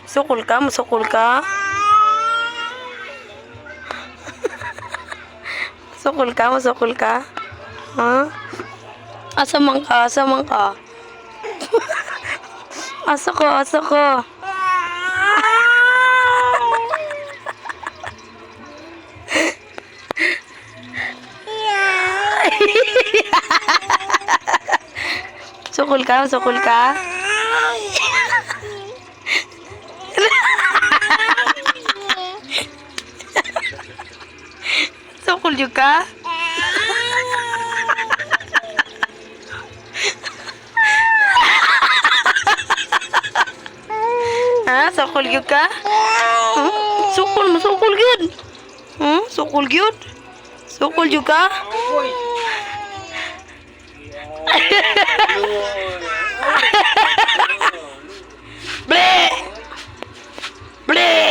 Sukul ka? Masukul ka? Sukul ka? Masukul ka? Ha? Asa man ka? Asa man ka? Asa ko? Asa ko? Sukul ka? Sukul ka? Sukul juga? Ha? Sukul juga? Sukul, sukul gyud. Sukul gyud. Sukul juga? Ble! Ble!